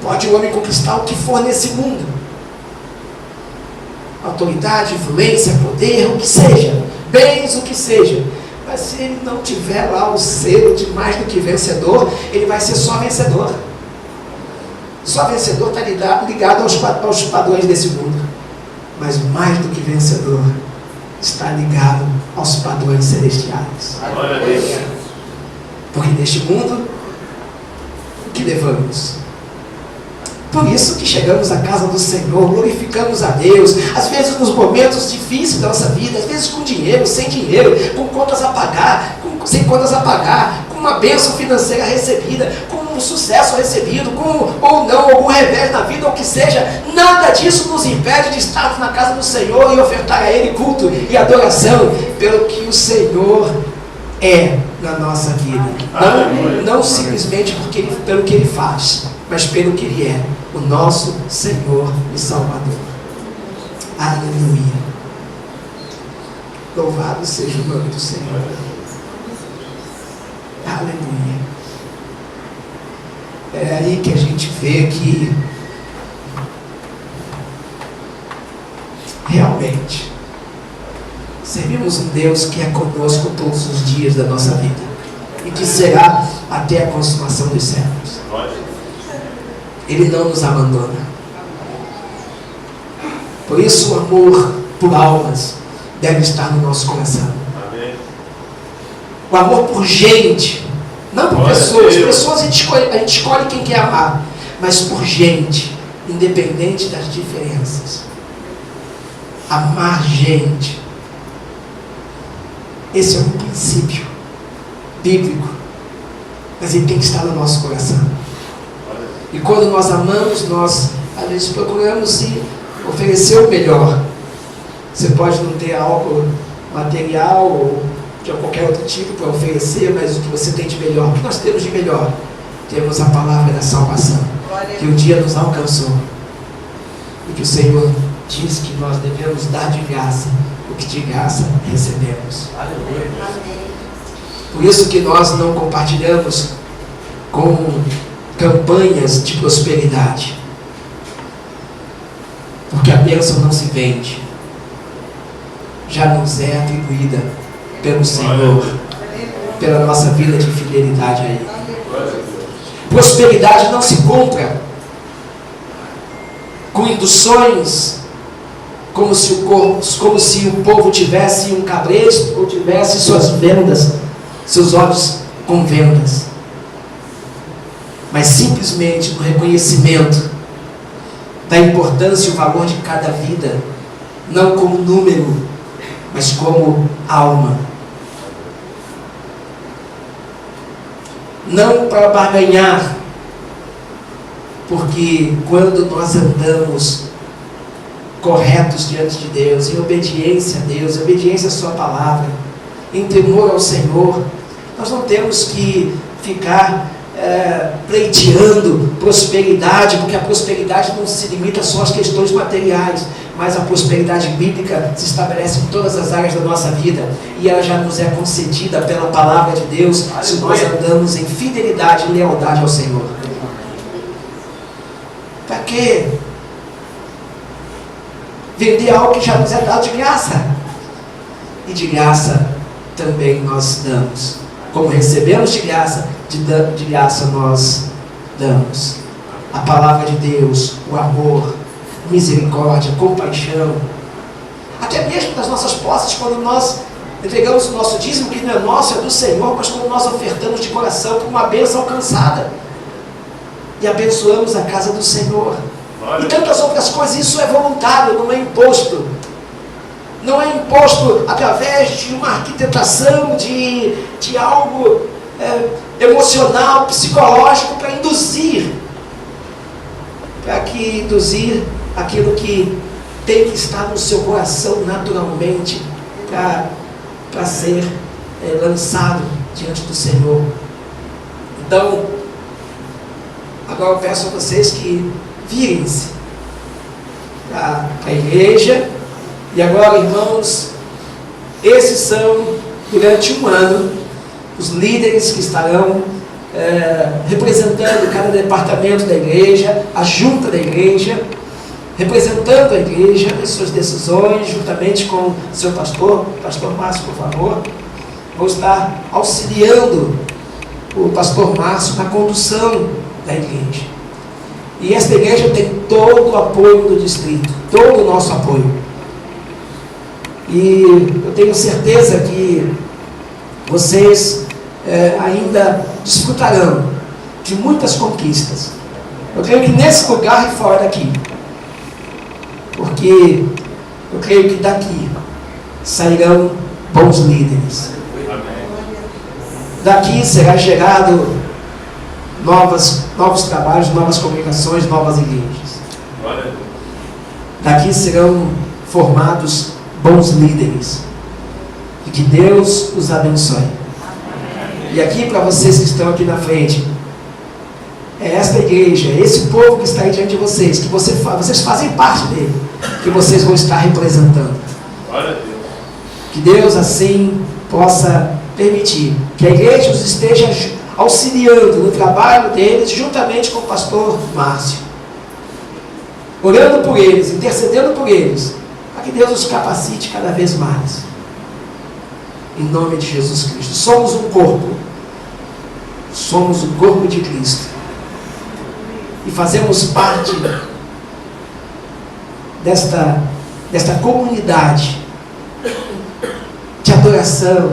Pode o homem conquistar o que for nesse mundo. Autoridade, influência, poder, o que seja. Bens, o que seja. Mas se ele não tiver lá o selo de mais do que vencedor, ele vai ser só vencedor. Só vencedor está ligado aos padrões desse mundo. Mas mais do que vencedor está ligado aos padrões celestiais. Porque neste mundo, o que levamos? Por isso que chegamos à casa do Senhor, glorificamos a Deus, às vezes nos momentos difíceis da nossa vida, às vezes com dinheiro, sem dinheiro, com contas a pagar, sem contas a pagar, com uma bênção financeira recebida, com um sucesso recebido, com ou não, algum revés na vida, ou o que seja. Nada disso nos impede de estarmos na casa do Senhor e ofertar a Ele culto e adoração, pelo que o Senhor é na nossa vida. Não simplesmente pelo que Ele faz, mas pelo que Ele é, o nosso Senhor e Salvador. Aleluia. Louvado seja o nome do Senhor. Aleluia. É aí que a gente vê que realmente servimos um Deus que é conosco todos os dias da nossa vida e que será até a consumação dos séculos. Ele não nos abandona. Por isso o amor por almas deve estar no nosso coração. O amor por gente, não por pessoas. Pessoas a gente escolhe quem quer amar, mas por gente, independente das diferenças. Amar gente. Esse é um princípio bíblico, mas ele tem que estar no nosso coração. E quando nós amamos, nós às vezes procuramos se oferecer o melhor. Você pode não ter algo material ou de qualquer outro tipo para oferecer, mas o que você tem de melhor, o que nós temos de melhor? Temos a palavra da salvação, que um dia nos alcançou. E que o Senhor diz que nós devemos dar de graça o que de graça recebemos. Aleluia. Por isso que nós não compartilhamos com campanhas de prosperidade, porque a bênção não se vende, já nos é atribuída pelo Senhor, pela nossa vida de fidelidade a Ele. Prosperidade não se compra com induções, como se o povo tivesse um cabresto ou tivesse suas vendas, seus olhos com vendas, mas simplesmente no reconhecimento da importância e o valor de cada vida, não como número, mas como alma. Não para barganhar, porque quando nós andamos corretos diante de Deus, em obediência a Deus, em obediência à sua palavra, em temor ao Senhor, nós não temos que ficar pleiteando prosperidade, porque a prosperidade não se limita só às questões materiais, mas a prosperidade bíblica se estabelece em todas as áreas da nossa vida, e ela já nos é concedida pela palavra de Deus, se nós andamos em fidelidade e lealdade ao Senhor. Para quê? Vender algo que já nos é dado de graça, e de graça também nós damos. como recebemos de graça, de graça nós damos. A palavra de Deus, o amor, misericórdia, compaixão, até mesmo das nossas posses, quando nós entregamos o nosso dízimo, que não é nosso, é do Senhor, mas quando nós ofertamos de coração por uma bênção alcançada e abençoamos a casa do Senhor. E tantas outras coisas, isso é voluntário, não é imposto. Não é imposto através de uma arquitetação, de algo emocional, psicológico, para induzir aquilo que tem que estar no seu coração naturalmente, para ser lançado diante do Senhor. Então, agora eu peço a vocês que virem-se para a igreja. E agora, irmãos, esses são, durante um ano, os líderes que estarão representando cada departamento da igreja, a junta da igreja, representando a igreja em suas decisões, juntamente com o seu pastor Márcio, por favor. Vou estar auxiliando o pastor Márcio na condução da igreja. E esta igreja tem todo o apoio do distrito, todo o nosso apoio. E eu tenho certeza que vocês ainda desfrutarão de muitas conquistas. Eu creio que nesse lugar e fora daqui. Porque eu creio que daqui sairão bons líderes. Daqui será gerado novos trabalhos, novas congregações, novas igrejas. Daqui serão formados bons líderes. E que Deus os abençoe. E aqui, para vocês que estão aqui na frente, é esta igreja, é esse povo que está aí diante de vocês, que vocês fazem parte dele, que vocês vão estar representando. Que Deus assim possa permitir que a igreja os esteja auxiliando no trabalho deles, juntamente com o pastor Márcio, orando por eles, intercedendo por eles, para que Deus os capacite cada vez mais. Em nome de Jesus Cristo. Somos um corpo. Somos o corpo de Cristo. E fazemos parte desta comunidade de adoração,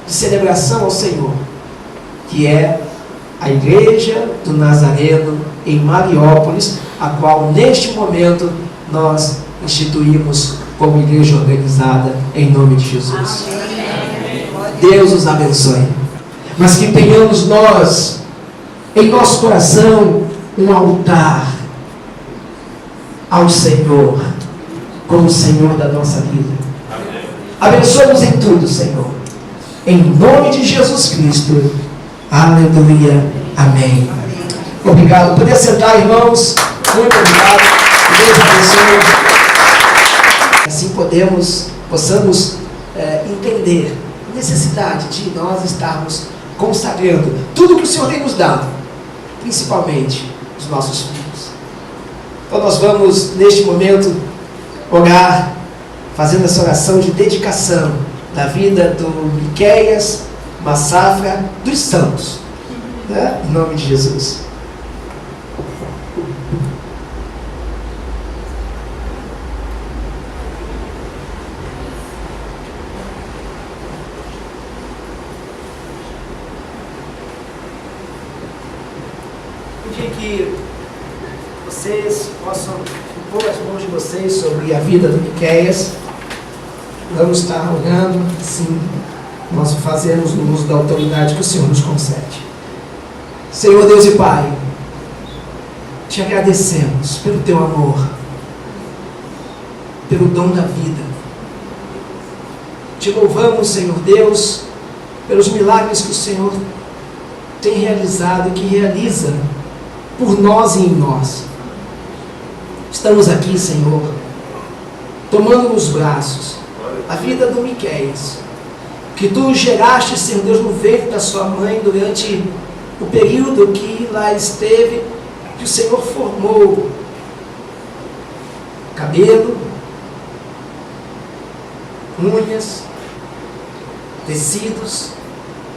de celebração ao Senhor, que é a Igreja do Nazareno em Mariópolis, a qual neste momento nós instituímos como igreja organizada em nome de Jesus. Deus os abençoe. Mas que tenhamos nós em nosso coração um altar ao Senhor, como Senhor da nossa vida. Abençoe-nos em tudo, Senhor. Em nome de Jesus Cristo. Aleluia. Amém. Obrigado. Poder sentar, irmãos. Muito obrigado. Deus abençoe. Assim possamos entender a necessidade de nós estarmos consagrando tudo que o Senhor tem nos dado, principalmente os nossos filhos. Então nós vamos, neste momento, orar, fazendo essa oração de dedicação da vida do Miqueias, uma safra dos santos, né? Em nome de Jesus. Que vocês possam pôr as mãos de vocês sobre a vida do Miqueias. Vamos estar orando, assim nós fazemos no uso da autoridade que o Senhor nos concede. Senhor Deus e Pai, te agradecemos pelo teu amor, pelo dom da vida. Te louvamos, Senhor Deus, pelos milagres que o Senhor tem realizado e que realiza por nós e em nós. Estamos aqui, Senhor, tomando nos braços a vida do Miqueias, que tu geraste, Senhor Deus, no ventre da sua mãe durante o período que lá esteve, que o Senhor formou cabelo, unhas, tecidos,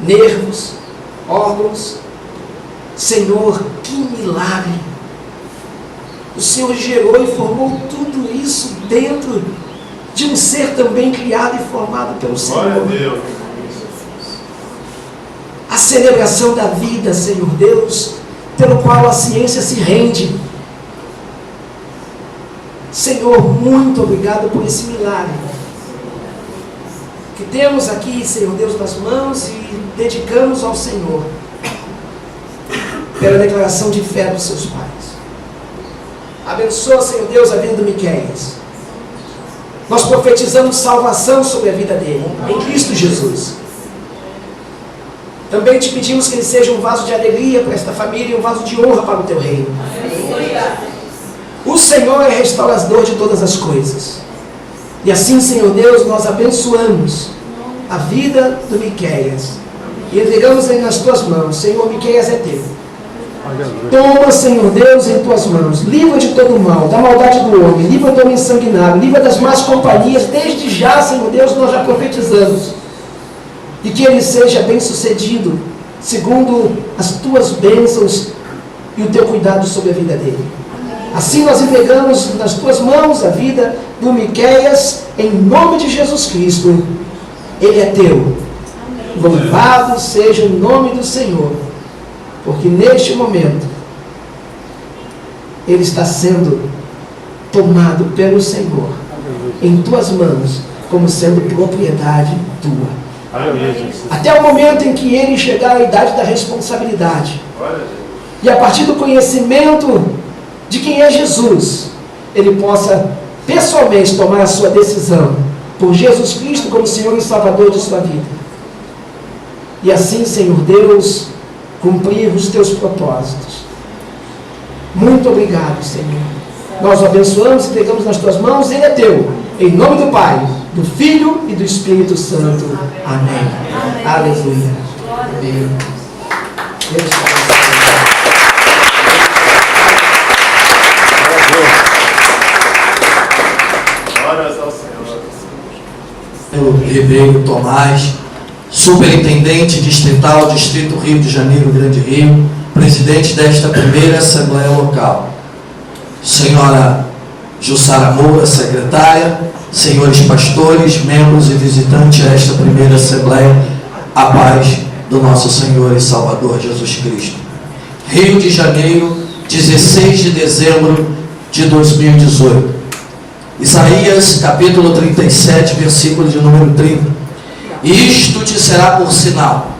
nervos, órgãos. Senhor, que milagre! O Senhor gerou e formou tudo isso dentro de um ser também criado e formado pelo Senhor. Glória a Deus. A celebração da vida, Senhor Deus, pelo qual a ciência se rende. Senhor, muito obrigado por esse milagre que temos aqui, Senhor Deus, nas mãos e dedicamos ao Senhor pela declaração de fé dos seus pais. Abençoa, Senhor Deus, a vida do Miqueias. Nós profetizamos salvação sobre a vida dele, em Cristo Jesus. Também te pedimos que ele seja um vaso de alegria para esta família e um vaso de honra para o teu reino. O Senhor é restaurador de todas as coisas. E assim, Senhor Deus, nós abençoamos a vida do Miqueias e entregamos ele nas tuas mãos. Senhor, Miqueias é teu. Toma, Senhor Deus, em tuas mãos. Livra de todo o mal, da maldade do homem. Livra do homem sanguinário. Livra das más companhias. Desde já, Senhor Deus, nós já profetizamos. E que ele seja bem sucedido, segundo as tuas bênçãos e o teu cuidado sobre a vida dele. Assim nós entregamos nas tuas mãos a vida do Miqueias, em nome de Jesus Cristo. Ele é teu. Louvado seja o nome do Senhor, porque neste momento ele está sendo tomado pelo Senhor em tuas mãos, como sendo propriedade tua. Até o momento em que ele chegar à idade da responsabilidade, e a partir do conhecimento de quem é Jesus, ele possa pessoalmente tomar a sua decisão por Jesus Cristo como Senhor e Salvador de sua vida. E assim, Senhor Deus, cumprir os teus propósitos. Muito obrigado, Senhor. Nós o abençoamos e entregamos nas tuas mãos. Ele é teu. Em nome do Pai, do Filho e do Espírito Santo. Amém. Amém. Aleluia. Amém. Deus Glórias ao Senhor. Pelo Ribeiro Tomás, superintendente distrital, Distrito Rio de Janeiro, Grande Rio, presidente desta primeira Assembleia Local. Senhora Jussara Moura, secretária, senhores pastores, membros e visitantes a esta primeira Assembleia, a paz do nosso Senhor e Salvador Jesus Cristo. Rio de Janeiro, 16 de dezembro de 2018. Isaías, capítulo 37, versículo de número 30. Isto te será por sinal.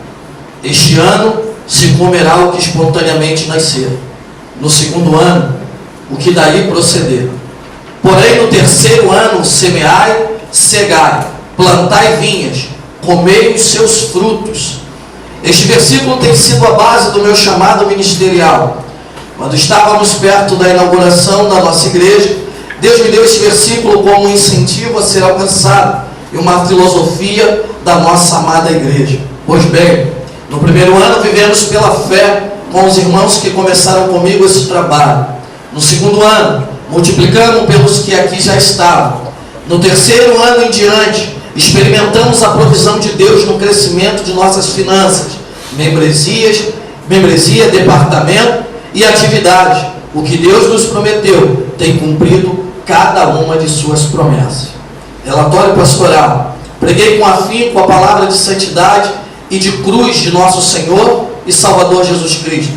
Este ano se comerá o que espontaneamente nascer. No segundo ano, o que daí proceder. Porém, no terceiro ano, semeai, cegai, plantai vinhas, comei os seus frutos. Este versículo tem sido a base do meu chamado ministerial. Quando estávamos perto da inauguração da nossa igreja, Deus me deu esse versículo como um incentivo a ser alcançado e uma filosofia da nossa amada igreja. Pois bem, no primeiro ano vivemos pela fé com os irmãos que começaram comigo esse trabalho. No segundo ano, multiplicamos pelos que aqui já estavam. No terceiro ano em diante, experimentamos a provisão de Deus no crescimento de nossas finanças, membresia, departamento e atividade. O que Deus nos prometeu tem cumprido cada uma de suas promessas. Relatório pastoral. Preguei com afinco a palavra de santidade e de cruz de nosso Senhor e Salvador Jesus Cristo,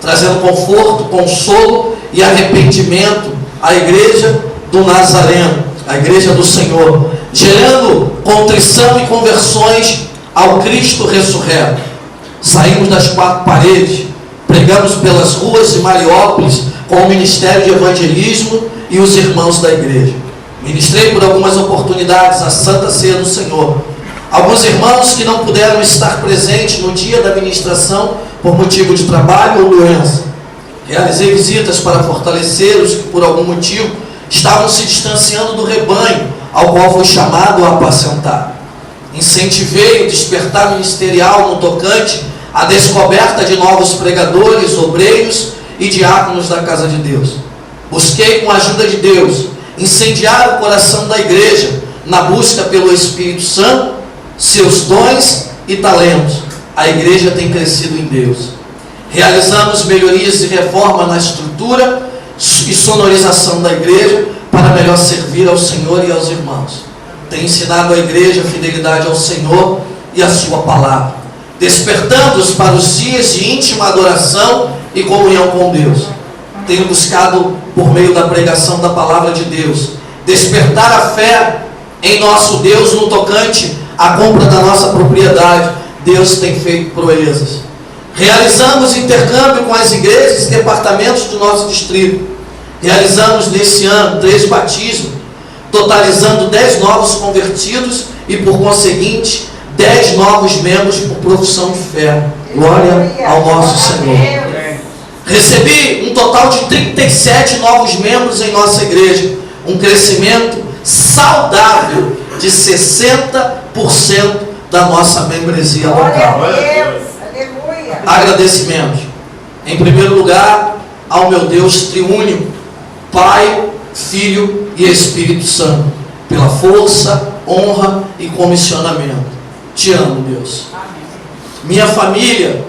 trazendo conforto, consolo e arrependimento à igreja do Nazareno, a igreja do Senhor, gerando contrição e conversões ao Cristo ressurreto. Saímos das quatro paredes, pregamos pelas ruas de Mariópolis com o Ministério de Evangelismo e os irmãos da igreja. Ministrei por algumas oportunidades a Santa Ceia do Senhor. Alguns irmãos que não puderam estar presentes no dia da ministração por motivo de trabalho ou doença. Realizei visitas para fortalecer os que por algum motivo estavam se distanciando do rebanho ao qual foi chamado a apacentar. Incentivei o despertar ministerial no tocante à descoberta de novos pregadores, obreiros e diáconos da casa de Deus. Busquei, com a ajuda de Deus, incendiar o coração da igreja na busca pelo Espírito Santo, seus dons e talentos, a igreja tem crescido em Deus. Realizamos melhorias e reforma na estrutura e sonorização da igreja para melhor servir ao Senhor e aos irmãos. Tem ensinado a igreja a fidelidade ao Senhor e a sua palavra, despertando-os para os dias de íntima adoração e comunhão com Deus. Tenho buscado, por meio da pregação da palavra de Deus, despertar a fé em nosso Deus no tocante à compra da nossa propriedade. Deus tem feito proezas. Realizamos intercâmbio com as igrejas e departamentos do nosso distrito. Realizamos nesse ano 3 batismos, totalizando 10 novos convertidos e, por conseguinte, 10 novos membros por profissão de fé. Glória ao nosso Senhor. Recebi um total de 37 novos membros em nossa igreja, um crescimento saudável de 60% da nossa membresia local. Agradecimentos. Em primeiro lugar, ao meu Deus triúnico, Pai, Filho e Espírito Santo, pela força, honra e comissionamento. Te amo, Deus. Minha família